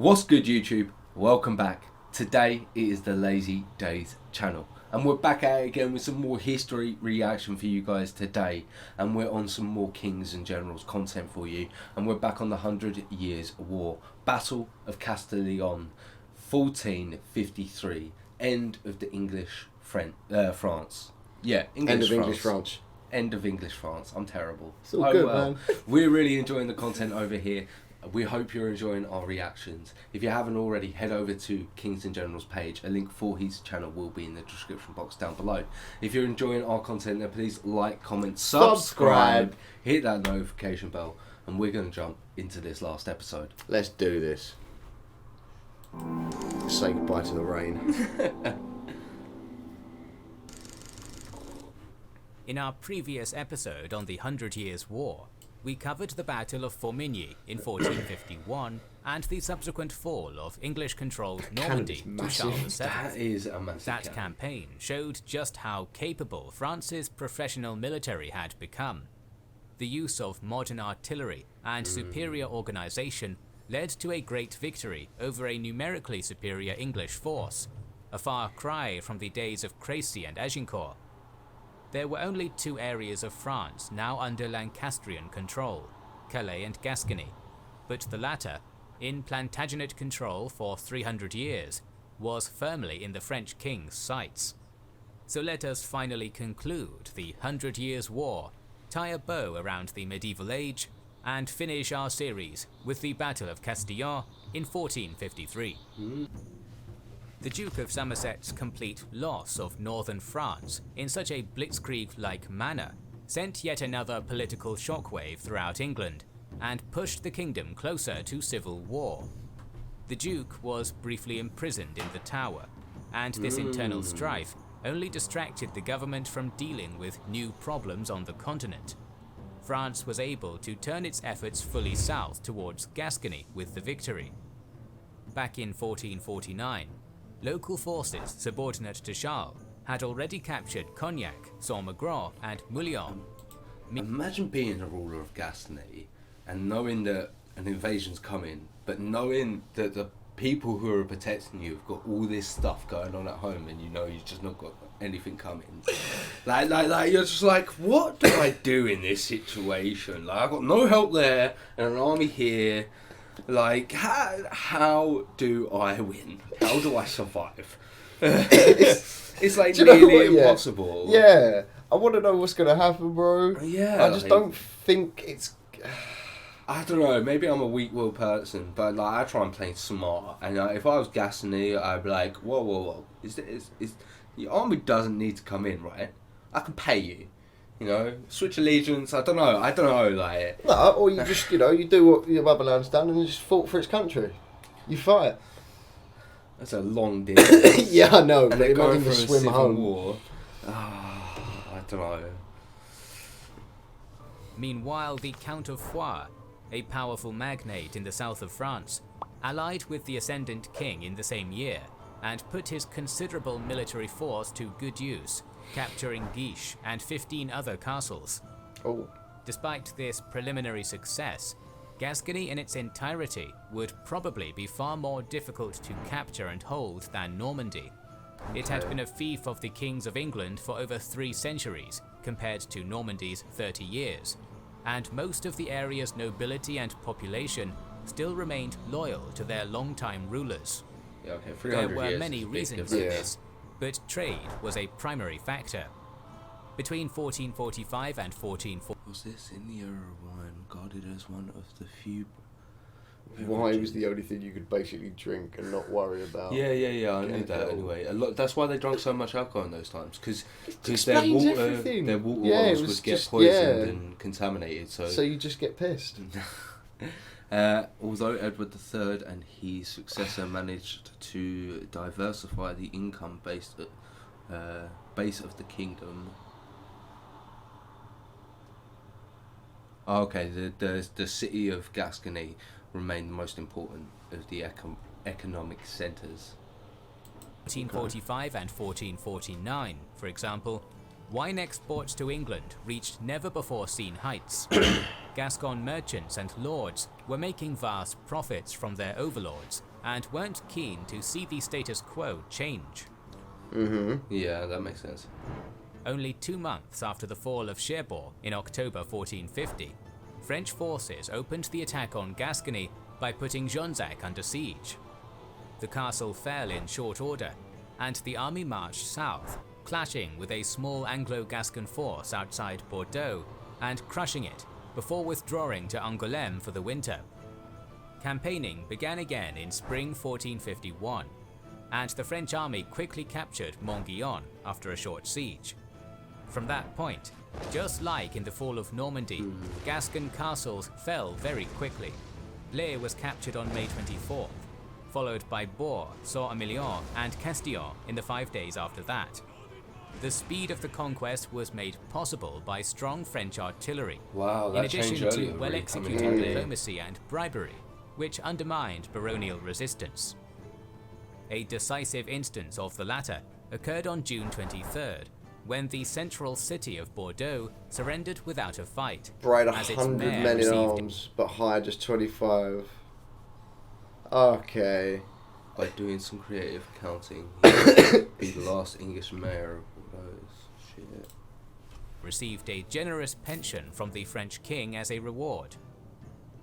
What's good, YouTube? Welcome back. Today it is the Lazy Daze Channel, and we're back at it again with some more history reaction for you guys today, and we're on some more Kings and Generals content for you, and we're back on the 100 Years' War, Battle of Castellon, 1453, end of the France. Yeah, End of English France. End of English France. I'm terrible. It's all good, man. We're really enjoying the content over here. We hope you're enjoying our reactions. If you haven't already, head over to Kings and Generals page. A link for his channel will be in the description box down below. If you're enjoying our content, then please like, comment, subscribe, hit that notification bell, and we're going to jump into this last episode. Let's do this. Say goodbye to the rain. In our previous episode on the 100 Years' War, we covered the Battle of Formigny in 1451 and the subsequent fall of English-controlled Normandy to Charles VII. That is a massive That campaign showed just how capable France's professional military had become. The use of modern artillery and superior organisation led to a great victory over a numerically superior English force, a far cry from the days of Crécy and Agincourt. There were only two areas of France now under Lancastrian control, Calais and Gascony, but the latter, in Plantagenet control for 300 years, was firmly in the French king's sights. So let us finally conclude the 100 Years' War, tie a bow around the medieval age, and finish our series with the Battle of Castellon in 1453. The Duke of Somerset's complete loss of northern France in such a blitzkrieg-like manner sent yet another political shockwave throughout England and pushed the kingdom closer to civil war. The Duke was briefly imprisoned in the Tower, and this internal strife only distracted the government from dealing with new problems on the continent. France was able to turn its efforts fully south towards Gascony with the victory. Back in 1449, local forces subordinate to Charles had already captured Cognac, Saint-Maigret, and Moulins. Imagine being a ruler of Gascony and knowing that an invasion's coming, but knowing that the people who are protecting you have got all this stuff going on at home, and you know you've just not got anything coming. like you're just like, what do I do in this situation? Like, I've got no help there and an army here. Like, how do I win? How do I survive? It's like nearly impossible. Yeah, I want to know what's going to happen, bro. Yeah. I just don't think it's... I don't know, maybe I'm a weak-willed person, but like I try and play smart. And if I was Gascony, I'd be like, whoa. The army doesn't need to come in, right? I can pay you. You know, switch allegiance. I don't know. Like, No, or you just, you do what your motherland's done and just fought for its country. You fight. That's a long distance. Yeah, I know, and but imagine for the a swim civil home. War. I don't know. Meanwhile, the Count of Foix, a powerful magnate in the south of France, allied with the Ascendant King in the same year and put his considerable military force to good use, capturing Guiche and 15 other castles. Oh. Despite this preliminary success, Gascony in its entirety would probably be far more difficult to capture and hold than Normandy. It had been a fief of the kings of England for over 3 centuries, compared to Normandy's 30 years, and most of the area's nobility and population still remained loyal to their longtime rulers. Yeah, okay, There were many reasons for this, but trade was a primary factor. Between 1445 and 1440, was this in the era of wine regarded as one of the few... Wine was the only thing you could basically drink and not worry about. Yeah, I knew that anyway. That's why they drank so much alcohol in those times, because their water wells would get poisoned and contaminated. So you just get pissed. Although Edward III and his successor managed to diversify the income base of the kingdom. Okay, the city of Gascony remained the most important of the economic centres. 1445 and 1449, for example, wine exports to England reached never-before-seen heights. Gascon merchants and lords were making vast profits from their overlords and weren't keen to see the status quo change. Yeah, that makes sense. Only 2 months after the fall of Cherbourg in October 1450, French forces opened the attack on Gascony by putting Jonzac under siege. The castle fell in short order, and the army marched south, clashing with a small Anglo-Gascon force outside Bordeaux and crushing it before withdrawing to Angoulême for the winter. Campaigning began again in spring 1451, and the French army quickly captured Montguyon after a short siege. From that point, just like in the fall of Normandy, Gascon castles fell very quickly. Blaye was captured on May 24th, followed by Bourg, Saint-Emilion and Castillon in the 5 days after that. The speed of the conquest was made possible by strong French artillery, Wow, in that addition changed to earlier. well-executed diplomacy and bribery, which undermined baronial resistance. A decisive instance of the latter occurred on June 23rd, when the central city of Bordeaux surrendered without a fight. Bright as its 100 mayor men in received arms, but hired just 25. Okay. By doing some creative accounting, he'd be the last English mayor of Bordeaux. Shit. received a generous pension from the French king as a reward.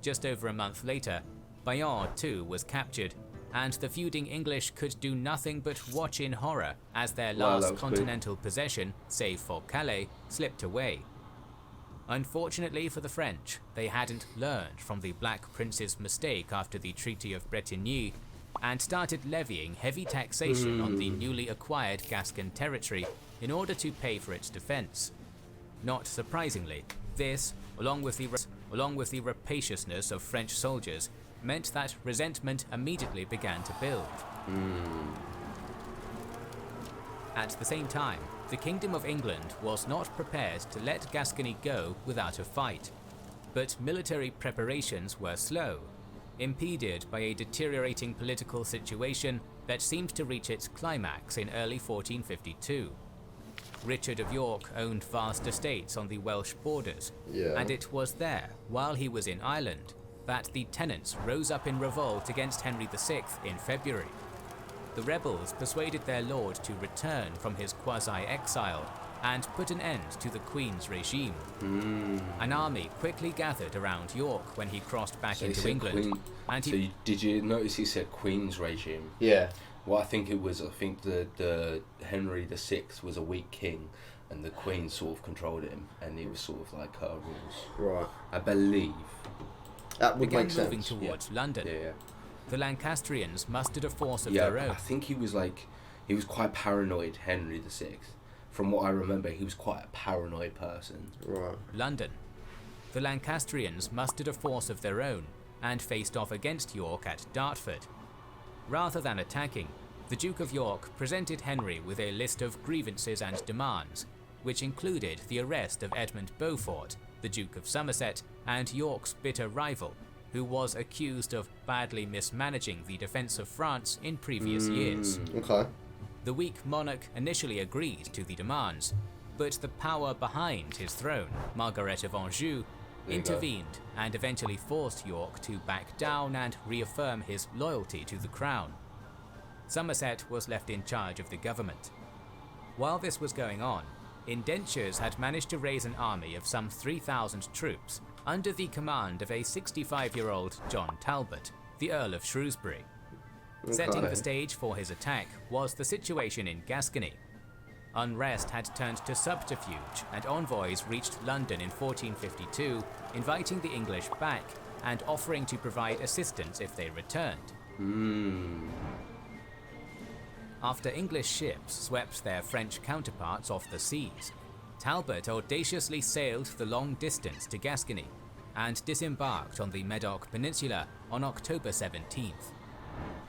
Just over a month later, Bayonne too was captured, and the feuding English could do nothing but watch in horror as their last continental possession, save for Calais, slipped away. Unfortunately for the French, they hadn't learned from the Black Prince's mistake after the Treaty of Bretigny, and started levying heavy taxation on the newly acquired Gascon territory in order to pay for its defense. Not surprisingly, this, along with the rapaciousness of French soldiers, meant that resentment immediately began to build. At the same time, the Kingdom of England was not prepared to let Gascony go without a fight, but military preparations were slow, impeded by a deteriorating political situation that seemed to reach its climax in early 1452. Richard of York owned vast estates on the Welsh borders, and it was there, while he was in Ireland, that the tenants rose up in revolt against Henry VI in February. The rebels persuaded their lord to return from his quasi-exile and put an end to the Queen's regime. An army quickly gathered around York when he crossed back into England. Did you notice he said Queen's regime? Yeah. Well, I think the Henry VI was a weak king, and the Queen sort of controlled him, and it was sort of like her rules. Right. I believe. That would make sense. Moving towards London. Yeah. The Lancastrians mustered a force of their own. I think he was quite paranoid, Henry VI. From what I remember, he was quite a paranoid person. Right. London. The Lancastrians mustered a force of their own and faced off against York at Dartford. Rather than attacking, the Duke of York presented Henry with a list of grievances and demands, which included the arrest of Edmund Beaufort, the Duke of Somerset, and York's bitter rival, who was accused of badly mismanaging the defence of France in previous years. Okay. The weak monarch initially agreed to the demands, but the power behind his throne, Margaret of Anjou, intervened and eventually forced York to back down and reaffirm his loyalty to the crown. Somerset was left in charge of the government. While this was going on, indentures had managed to raise an army of some 3,000 troops under the command of a 65-year-old John Talbot, the Earl of Shrewsbury. Setting the stage for his attack was the situation in Gascony. Unrest had turned to subterfuge, and envoys reached London in 1452, inviting the English back and offering to provide assistance if they returned. After English ships swept their French counterparts off the seas, Talbot audaciously sailed the long distance to Gascony and disembarked on the Medoc Peninsula on October 17th.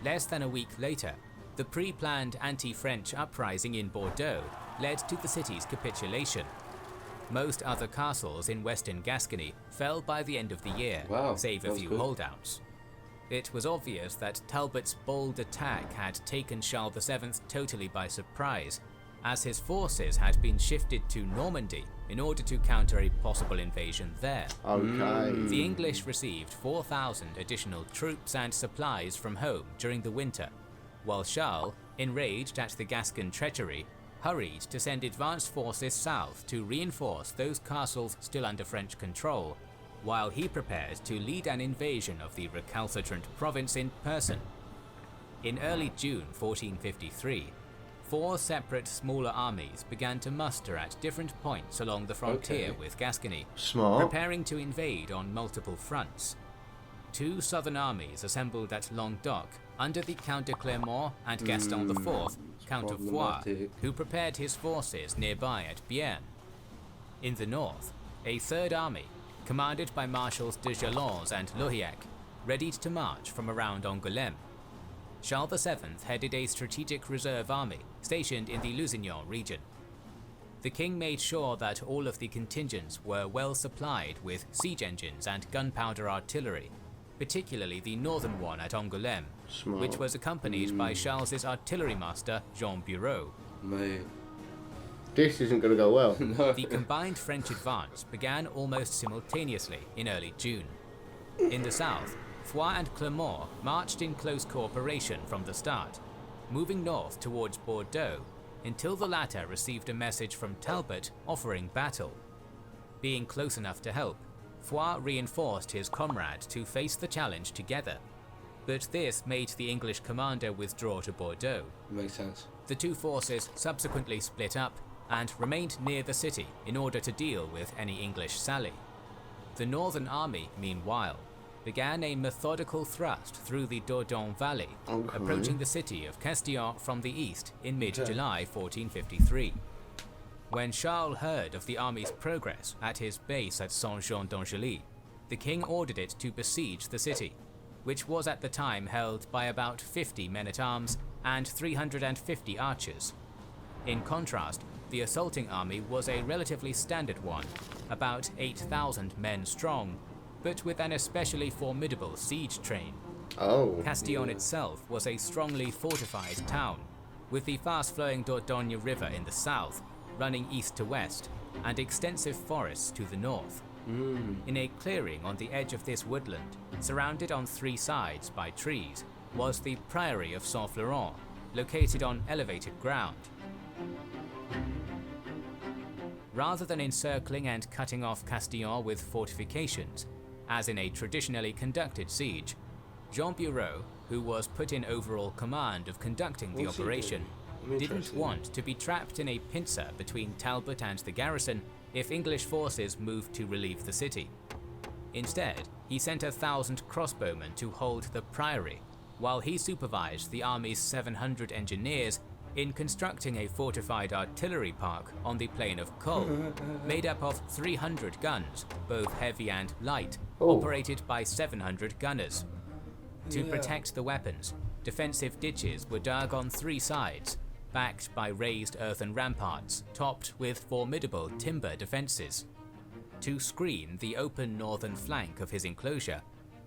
Less than a week later, the pre-planned anti-French uprising in Bordeaux led to the city's capitulation. Most other castles in western Gascony fell by the end of the year, save a few holdouts. It was obvious that Talbot's bold attack had taken Charles VII totally by surprise, as his forces had been shifted to Normandy in order to counter a possible invasion there. Okay. The English received 4,000 additional troops and supplies from home during the winter, while Charles, enraged at the Gascon treachery, hurried to send advanced forces south to reinforce those castles still under French control, while he prepared to lead an invasion of the recalcitrant province in person. In early June 1453, 4 separate smaller armies began to muster at different points along the frontier with Gascony, Smart. preparing to invade on multiple fronts. 2 southern armies assembled at Languedoc under the Count de Clermont and Gaston IV, Count of Foix, problematic. who prepared his forces nearby at Bienne. In the north, a 3rd army, commanded by Marshals de Jalons and Lohiac, readied to march from around Angoulême. Charles VII headed a strategic reserve army stationed in the Lusignan region. The king made sure that all of the contingents were well supplied with siege engines and gunpowder artillery, particularly the northern one at Angoulême, Smart. which was accompanied by Charles's artillery master Jean Bureau. Mate. This isn't going to go well. No. The combined French advance began almost simultaneously in early June. In the south, Foix and Clermont marched in close cooperation from the start, moving north towards Bordeaux until the latter received a message from Talbot offering battle. Being close enough to help, Foix reinforced his comrade to face the challenge together, but this made the English commander withdraw to Bordeaux. Makes sense. The 2 forces subsequently split up and remained near the city in order to deal with any English sally. The Northern Army, meanwhile, began a methodical thrust through the Dordogne Valley, Okay. approaching the city of Castillon from the east in mid-July 1453. When Charles heard of the army's progress at his base at Saint-Jean d'Angely, the king ordered it to besiege the city, which was at the time held by about 50 men-at-arms and 350 archers. In contrast, the assaulting army was a relatively standard one, about 8,000 men strong, but with an especially formidable siege train. Oh. Castillon itself was a strongly fortified town, with the fast-flowing Dordogne River in the south, running east to west, and extensive forests to the north. In a clearing on the edge of this woodland, surrounded on 3 sides by trees, was the Priory of Saint-Florent, located on elevated ground. Rather than encircling and cutting off Castillon with fortifications, as in a traditionally conducted siege, Jean Bureau, who was put in overall command of conducting the What's he operation, doing? I'm didn't interested. want to be trapped in a pincer between Talbot and the garrison if English forces moved to relieve the city. Instead, he sent 1,000 crossbowmen to hold the priory, while he supervised the army's 700 engineers in constructing a fortified artillery park on the plain of Caux, made up of 300 guns, both heavy and light, operated by 700 gunners. To protect the weapons, defensive ditches were dug on 3 sides, backed by raised earthen ramparts topped with formidable timber defences. To screen the open northern flank of his enclosure,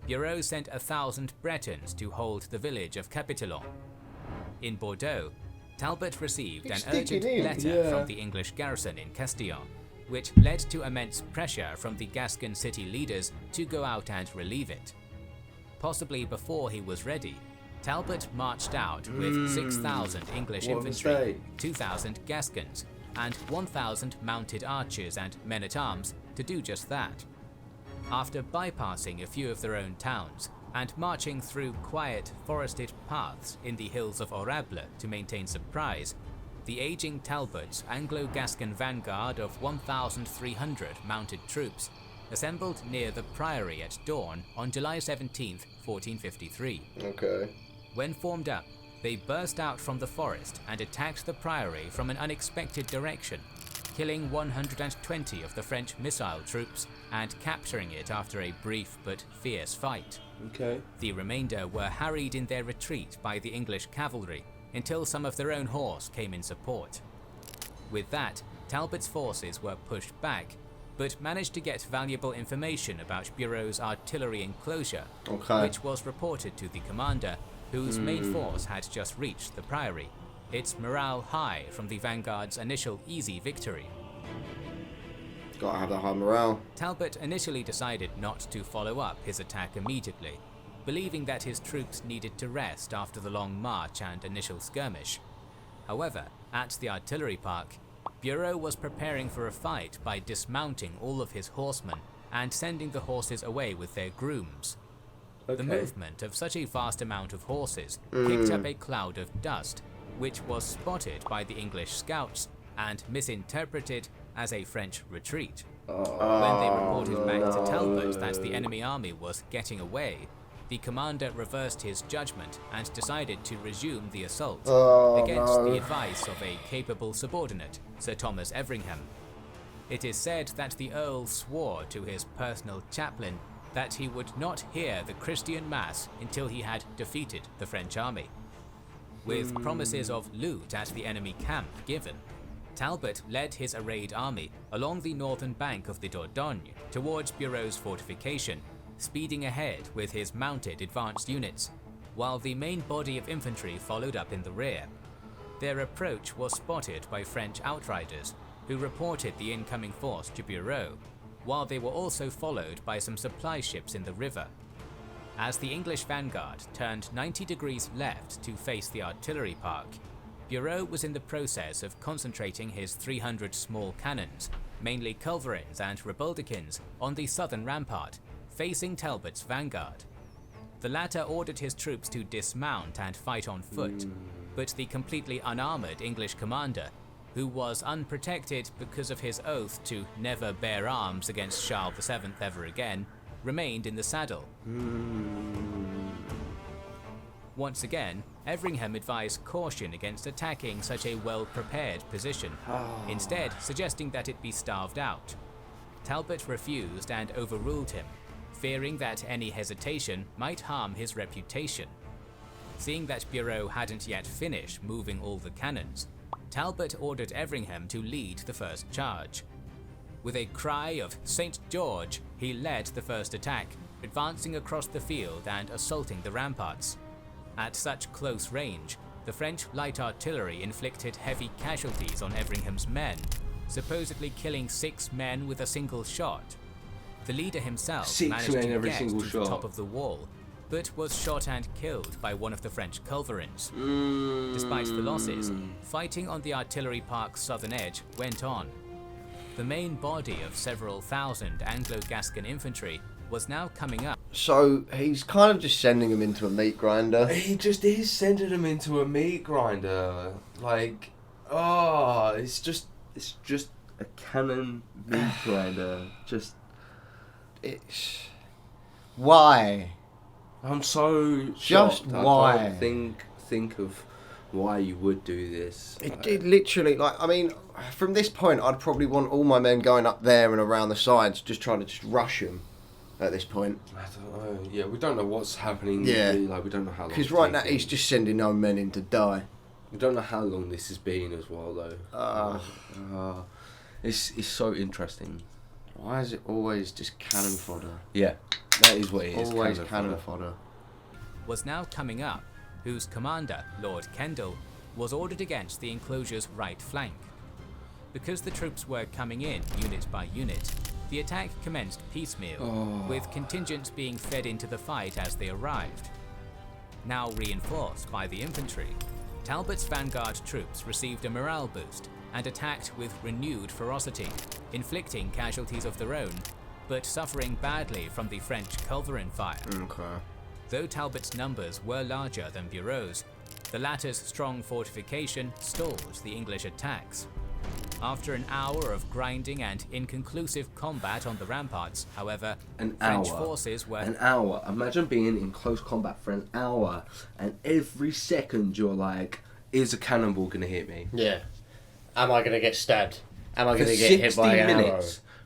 Bureau sent 1,000 Bretons to hold the village of Capitellon. In Bordeaux, Talbot received an urgent letter from the English garrison in Castillon, which led to immense pressure from the Gascon city leaders to go out and relieve it. Possibly before he was ready, Talbot marched out with 6,000 English What a infantry, mistake. 2,000 Gascons, and 1,000 mounted archers and men-at-arms to do just that. After bypassing a few of their own towns and marching through quiet, forested paths in the hills of Orable to maintain surprise, the aging Talbot's Anglo-Gascon vanguard of 1,300 mounted troops assembled near the Priory at dawn on July 17, 1453. Okay. When formed up, they burst out from the forest and attacked the Priory from an unexpected direction, killing 120 of the French missile troops and capturing it after a brief but fierce fight. Okay. The remainder were harried in their retreat by the English cavalry until some of their own horse came in support. With that, Talbot's forces were pushed back, but managed to get valuable information about Bureau's artillery enclosure, which was reported to the commander, whose main force had just reached the Priory. its morale high from the vanguard's initial easy victory. Gotta have that high morale. Talbot initially decided not to follow up his attack immediately, believing that his troops needed to rest after the long march and initial skirmish. However, at the artillery park, Bureau was preparing for a fight by dismounting all of his horsemen and sending the horses away with their grooms. Okay. The movement of such a vast amount of horses kicked up a cloud of dust, which was spotted by the English scouts and misinterpreted as a French retreat. When they reported back to Talbot that the enemy army was getting away, the commander reversed his judgment and decided to resume the assault against the advice of a capable subordinate, Sir Thomas Everingham. It is said that the Earl swore to his personal chaplain that he would not hear the Christian Mass until he had defeated the French army. With promises of loot at the enemy camp given, Talbot led his arrayed army along the northern bank of the Dordogne towards Bureau's fortification, speeding ahead with his mounted advanced units, while the main body of infantry followed up in the rear. Their approach was spotted by French outriders, who reported the incoming force to Bureau, while they were also followed by some supply ships in the river. As the English vanguard turned 90 degrees left to face the artillery park, Bureau was in the process of concentrating his 300 small cannons, mainly culverins and rebeldequins, on the southern rampart, facing Talbot's vanguard. The latter ordered his troops to dismount and fight on foot, but the completely unarmored English commander, who was unprotected because of his oath to never bear arms against Charles VII ever again, remained in the saddle. Once again, Everingham advised caution against attacking such a well-prepared position, instead suggesting that it be starved out. Talbot refused and overruled him, fearing that any hesitation might harm his reputation. Seeing that Bureau hadn't yet finished moving all the cannons, Talbot ordered Everingham to lead the first charge. With a cry of "St. George," he led the first attack, advancing across the field and assaulting the ramparts. At such close range, the French light artillery inflicted heavy casualties on Everingham's men, supposedly killing 6 men with a single shot. The leader himself managed to get to the top of the wall, but was shot and killed by one of the French culverins. Despite the losses, fighting on the artillery park's southern edge went on. The main body of several thousand Anglo-Gascon infantry was now coming up. So he's kind of just sending them into a meat grinder. He just is sending them into a meat grinder. Like, it's just a cannon meat grinder. It's why? I'm so Just shocked. why? I can't think of why you would do this. It literally, from this point, I'd probably want all my men going up there and around the sides, just trying to rush them at this point. I don't know. Yeah, we don't know what's happening. Yeah. Really. Like, we don't know how long. Because right now, he's just sending no men in to die. We don't know how long this has been as well, though. It's so interesting. Why is it always just cannon fodder? Yeah, that is what it is. Always cannon fodder. Was now coming up, whose commander, Lord Kendall, was ordered against the enclosure's right flank. Because the troops were coming in unit by unit, the attack commenced piecemeal, with contingents being fed into the fight as they arrived. Now reinforced by the infantry, Talbot's vanguard troops received a morale boost and attacked with renewed ferocity, inflicting casualties of their own, but suffering badly from the French culverin fire. Okay. Though Talbot's numbers were larger than Bureau's, the latter's strong fortification stalled the English attacks. After an hour of grinding and inconclusive combat on the ramparts, however, French forces were... An hour. Imagine being in close combat for an hour, and every second you're like, is a cannonball going to hit me? Yeah. Am I going to get stabbed? Am I going to get hit by an arrow?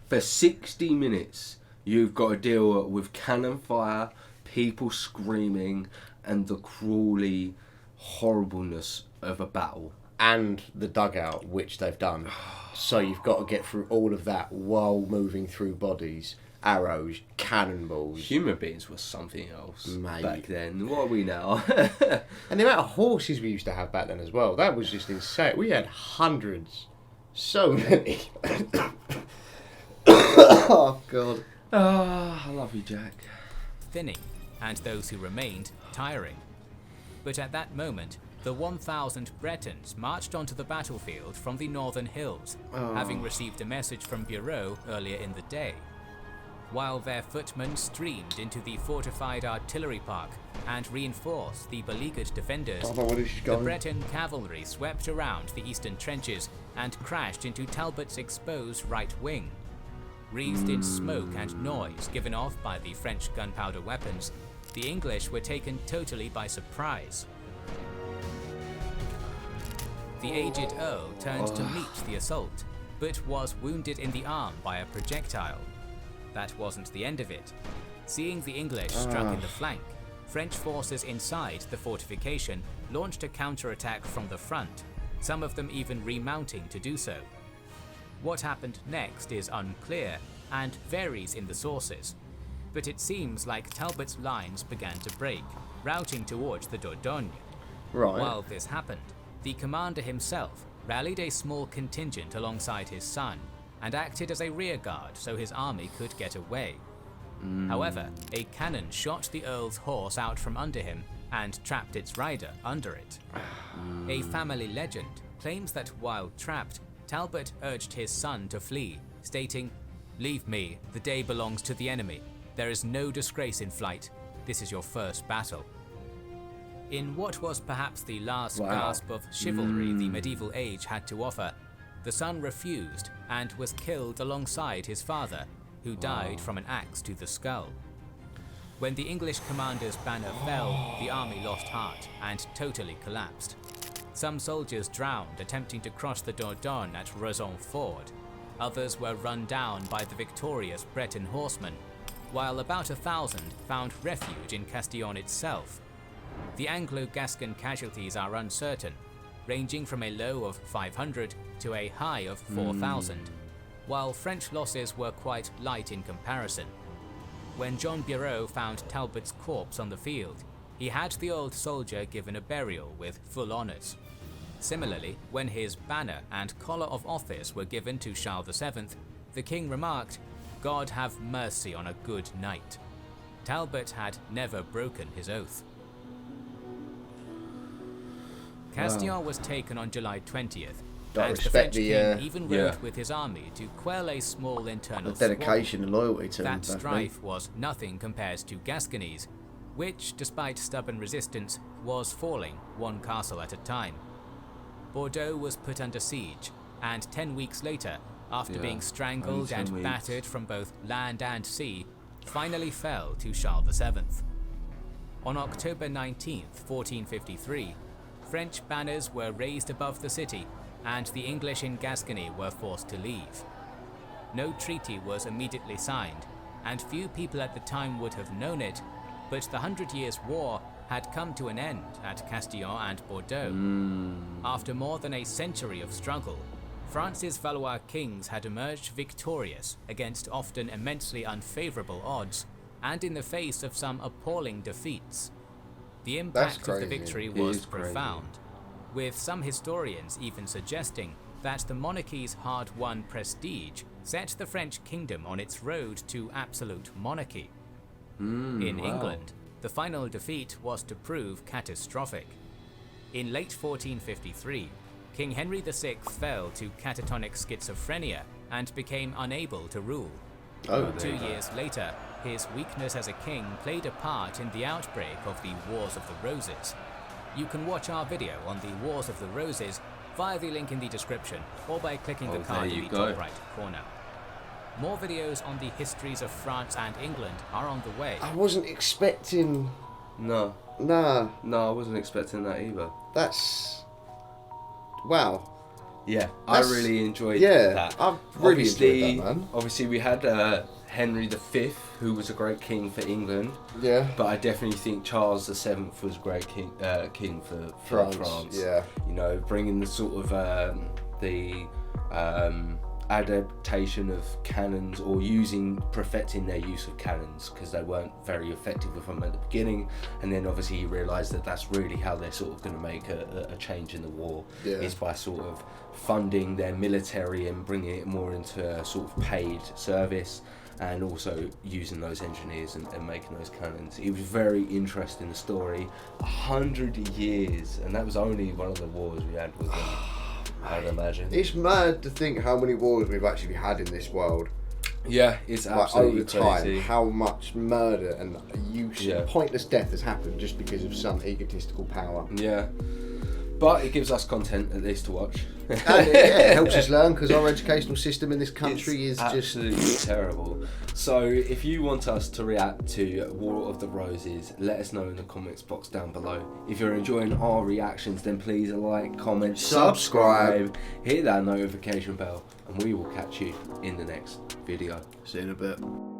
For 60 minutes, you've got to deal with cannon fire, people screaming, and the cruelly horribleness of a battle. And the dugout, which they've done. So you've got to get through all of that while moving through bodies. arrows, cannonballs. Human beings were something else Mate. back then. What are we now? And the amount of horses we used to have back then as well, that was just insane. We had hundreds. So many. Oh, God. I love you, Jack. Thinning, and those who remained tiring. But at that moment, the 1,000 Bretons marched onto the battlefield from the northern hills, having received a message from Bureau earlier in the day. While their footmen streamed into the fortified artillery park and reinforced the beleaguered defenders, the Breton cavalry swept around the eastern trenches and crashed into Talbot's exposed right wing. Wreathed in smoke and noise given off by the French gunpowder weapons, the English were taken totally by surprise. The aged Earl turned to meet the assault, but was wounded in the arm by a projectile. That wasn't the end of it. Seeing the English struck in the flank, French forces inside the fortification launched a counterattack from the front, some of them even remounting to do so. What happened next is unclear and varies in the sources, but it seems like Talbot's lines began to break, routing towards the Dordogne. Right. While this happened, the commander himself rallied a small contingent alongside his son and acted as a rearguard so his army could get away. However, a cannon shot the Earl's horse out from under him and trapped its rider under it. A family legend claims that while trapped, Talbot urged his son to flee, stating, "Leave me, the day belongs to the enemy. There is no disgrace in flight. This is your first battle." In what was perhaps the last gasp of chivalry the medieval age had to offer, the son refused and was killed alongside his father, who died from an axe to the skull. When the English commander's banner fell, the army lost heart and totally collapsed. Some soldiers drowned attempting to cross the Dordogne at Raison Ford. Others were run down by the victorious Breton horsemen, while about 1,000 found refuge in Castillon itself. The Anglo-Gascon casualties are uncertain, ranging from a low of 500 to a high of 4,000, while French losses were quite light in comparison. When John Bureau found Talbot's corpse on the field, he had the old soldier given a burial with full honours. Similarly, when his banner and collar of office were given to Charles VII, the king remarked, "God have mercy on a good knight." Talbot had never broken his oath. Castillon was taken on July 20th, and the French king even rode with his army to quell a small internal dedication and loyalty to that strife was nothing compared to Gascony's, which, despite stubborn resistance, was falling one castle at a time. Bordeaux was put under siege, and 10 weeks later, after being strangled and battered from both land and sea, finally fell to Charles VII. On October 19th, 1453, French banners were raised above the city, and the English in Gascony were forced to leave. No treaty was immediately signed, and few people at the time would have known it, but the 100 Years' War had come to an end at Castillon and Bordeaux. After more than a century of struggle, France's Valois kings had emerged victorious against often immensely unfavourable odds, and in the face of some appalling defeats. The impact of the victory was profound, with some historians even suggesting that the monarchy's hard-won prestige set the French kingdom on its road to absolute monarchy. In England, the final defeat was to prove catastrophic. In late 1453, King Henry VI fell to catatonic schizophrenia and became unable to rule. 2 years later, his weakness as a king played a part in the outbreak of the Wars of the Roses. You can watch our video on the Wars of the Roses via the link in the description or by clicking the card in the top right corner. More videos on the histories of France and England are on the way. I wasn't expecting... No, I wasn't expecting that either. That's... Wow. Yeah, I really enjoyed that. I really enjoyed that, man. Obviously, we had Henry V, who was a great king for England. Yeah. But I definitely think Charles VII was a great king for France. Yeah. You know, bringing the sort of adaptation of cannons, or perfecting their use of cannons, because they weren't very effective with them at the beginning, and then obviously he realised that that's really how they're sort of going to make a change in the war, is by sort of funding their military and bringing it more into a sort of paid service, and also using those engineers and making those cannons. It was very interesting, the story. 100 years, and that was only one of the wars we had with them. I'd imagine. It's mad to think how many wars we've actually had in this world. Yeah, it's absolutely over time, crazy. how much murder and pointless death has happened just because of some egotistical power. Yeah. But it gives us content at least to watch. And it helps us learn, because our educational system in this country is absolutely just terrible. So if you want us to react to War of the Roses, let us know in the comments box down below. If you're enjoying our reactions, then please like, comment, subscribe, hit that notification bell, and we will catch you in the next video. See you in a bit.